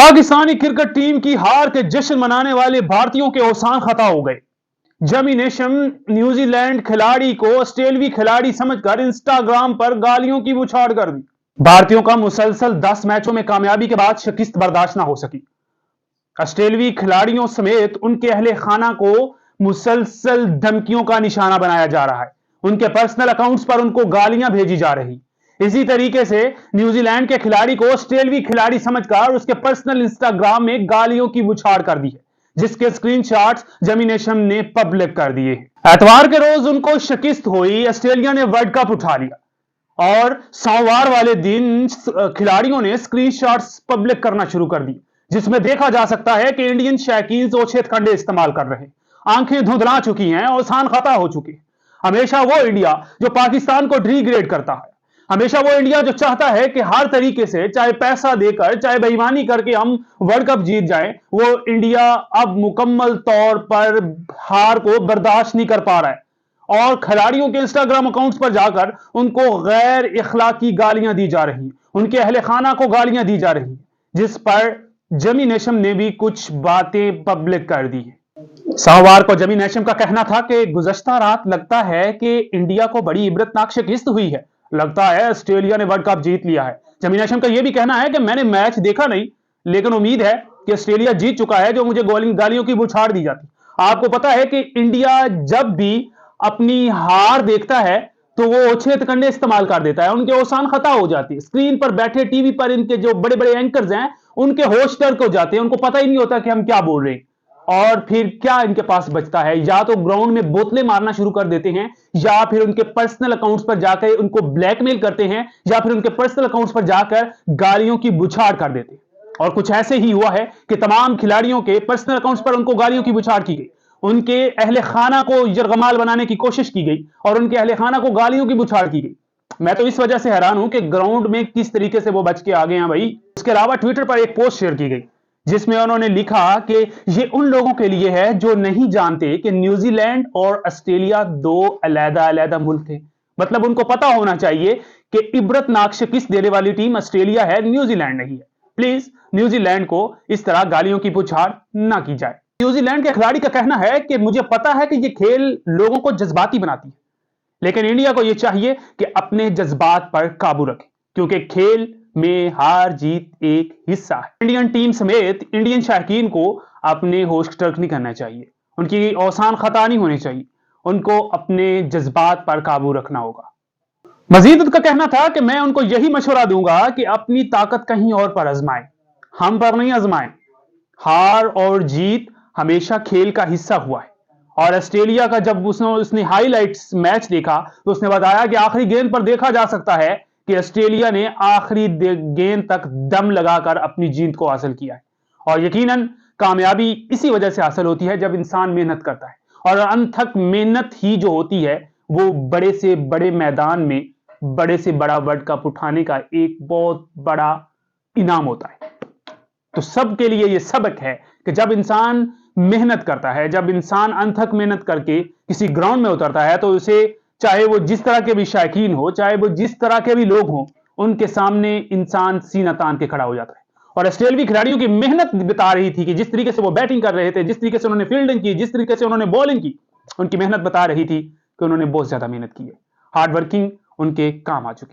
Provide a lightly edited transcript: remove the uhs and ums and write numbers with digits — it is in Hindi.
पाकिस्तानी क्रिकेट टीम की हार के जश्न मनाने वाले भारतीयों के औसान खता हो गए। जमी नेशम न्यूजीलैंड खिलाड़ी को ऑस्ट्रेलियाई खिलाड़ी समझकर इंस्टाग्राम पर गालियों की बौछार कर दी। भारतीयों का मुसलसल 10 मैचों में कामयाबी के बाद शिकस्त बर्दाश्त न हो सकी। ऑस्ट्रेलियाई खिलाड़ियों समेत उनके अहले खाना को मुसलसल धमकियों का निशाना बनाया जा रहा है। उनके पर्सनल अकाउंट्स पर उनको गालियां भेजी जा रही। इसी तरीके से न्यूजीलैंड के खिलाड़ी को ऑस्ट्रेलियाई खिलाड़ी समझकर उसके पर्सनल इंस्टाग्राम में गालियों की बौछार कर दी है, जिसके स्क्रीनशॉट्स जमी नेशम ने पब्लिक कर दिए। एतवार के रोज उनको शिकस्त हुई। ऑस्ट्रेलिया ने वर्ल्ड कप उठा लिया और सोमवार वाले दिन खिलाड़ियों ने स्क्रीनशॉट्स पब्लिक करना शुरू कर दी, जिसमें देखा जा सकता है कि इंडियन शौकीन ओछेत कंडे इस्तेमाल कर रहे हैं। आंखें धुंधला चुकी हैं और औसान खता हो चुकी है। हमेशा वो इंडिया जो पाकिस्तान को डिग्रेड करता है, हमेशा वो इंडिया जो चाहता है कि हर तरीके से, चाहे पैसा देकर, चाहे बेईमानी करके हम वर्ल्ड कप जीत जाएं, वो इंडिया अब मुकम्मल तौर पर हार को बर्दाश्त नहीं कर पा रहा है और खिलाड़ियों के इंस्टाग्राम अकाउंट्स पर जाकर उनको गैर इखलाकी गालियां दी जा रही, उनके अहले खाना को गालियां दी जा रही, जिस पर जमी नेशम ने भी कुछ बातें पब्लिक कर दी। सोमवार को जमी नेशम का कहना था कि गुज़श्ता रात लगता है कि इंडिया को बड़ी इबरतनाक शिकस्त हुई है, लगता है ऑस्ट्रेलिया ने वर्ल्ड कप जीत लिया है। जमी नेशम का यह भी कहना है कि मैंने मैच देखा नहीं, लेकिन उम्मीद है कि ऑस्ट्रेलिया जीत चुका है जो मुझे गालियों की बौछार दी जाती। आपको पता है कि इंडिया जब भी अपनी हार देखता है तो वो ओछे कंडे इस्तेमाल कर देता है, उनके औसान खता हो जाती है। स्क्रीन पर बैठे टीवी पर इनके जो बड़े बड़े एंकर्स हैं उनके होश टर्क हो जाते हैं, उनको पता ही नहीं होता कि हम क्या बोल रहे हैं। और फिर क्या इनके पास बचता है, या तो ग्राउंड में बोतलें मारना शुरू कर देते हैं, या फिर उनके पर्सनल अकाउंट्स पर जाकर उनको ब्लैकमेल करते हैं, या फिर उनके पर्सनल अकाउंट्स पर जाकर गालियों की बौछार कर देते हैं। और कुछ ऐसे ही हुआ है कि तमाम खिलाड़ियों के पर्सनल अकाउंट्स पर उनको गालियों की बौछार की गई, उनके अहले खाना को यरगमाल बनाने की कोशिश की गई और उनके अहले खाना को गालियों की बौछार की गई। मैं तो इस वजह से हैरान हूं कि ग्राउंड में किस तरीके से वो बच के आ गए हैं भाई। उसके अलावा ट्विटर पर एक पोस्ट शेयर की गई जिसमें उन्होंने लिखा कि ये उन लोगों के लिए है जो नहीं जानते कि न्यूजीलैंड और ऑस्ट्रेलिया दो अलग-अलग मुल्क थे। मतलब उनको पता होना चाहिए कि इबरतनाक शिकस्त देने वाली टीम ऑस्ट्रेलिया है, न्यूजीलैंड नहीं है। प्लीज न्यूजीलैंड को इस तरह गालियों की बौछार ना की जाए। न्यूजीलैंड के खिलाड़ी का कहना है कि मुझे पता है कि ये खेल लोगों को जज्बाती बनाती है, लेकिन इंडिया को यह चाहिए कि अपने जज्बात पर काबू रखे, क्योंकि खेल में हार जीत एक हिस्सा है। इंडियन टीम समेत इंडियन शौकीन को अपने होश टर्क नहीं करना चाहिए, उनकी औसान खता नहीं होनी चाहिए, उनको अपने जज्बात पर काबू रखना होगा। मजीद उनका कहना था कि मैं उनको यही मशवरा दूंगा कि अपनी ताकत कहीं और पर आजमाएं, हम पर नहीं आजमाएं। हार और जीत हमेशा खेल का हिस्सा हुआ है और ऑस्ट्रेलिया का जब उसने हाईलाइट्स मैच देखा तो उसने बताया कि आखिरी गेंद पर देखा जा सकता है कि ऑस्ट्रेलिया ने आखिरी गेंद तक दम लगाकर अपनी जीत को हासिल किया है। और यकीनन कामयाबी इसी वजह से हासिल होती है जब इंसान मेहनत करता है, और अनथक मेहनत ही जो होती है वो बड़े से बड़े मैदान में बड़े से बड़ा वर्ल्ड कप उठाने का एक बहुत बड़ा इनाम होता है। तो सबके लिए यह सबक है कि जब इंसान मेहनत करता है, जब इंसान अनथक मेहनत करके किसी ग्राउंड में उतरता है, तो उसे चाहे वो जिस तरह के भी शौकीन हो, चाहे वो जिस तरह के भी लोग हों, उनके सामने इंसान सीना तान के खड़ा हो जाता है। और ऑस्ट्रेलियाई खिलाड़ियों की मेहनत बता रही थी कि जिस तरीके से वो बैटिंग कर रहे थे, जिस तरीके से उन्होंने फील्डिंग की, जिस तरीके से उन्होंने बॉलिंग की, उनकी मेहनत बता रही थी कि उन्होंने बहुत ज्यादा मेहनत की है। हार्ड वर्किंग उनके काम आ चुकी है।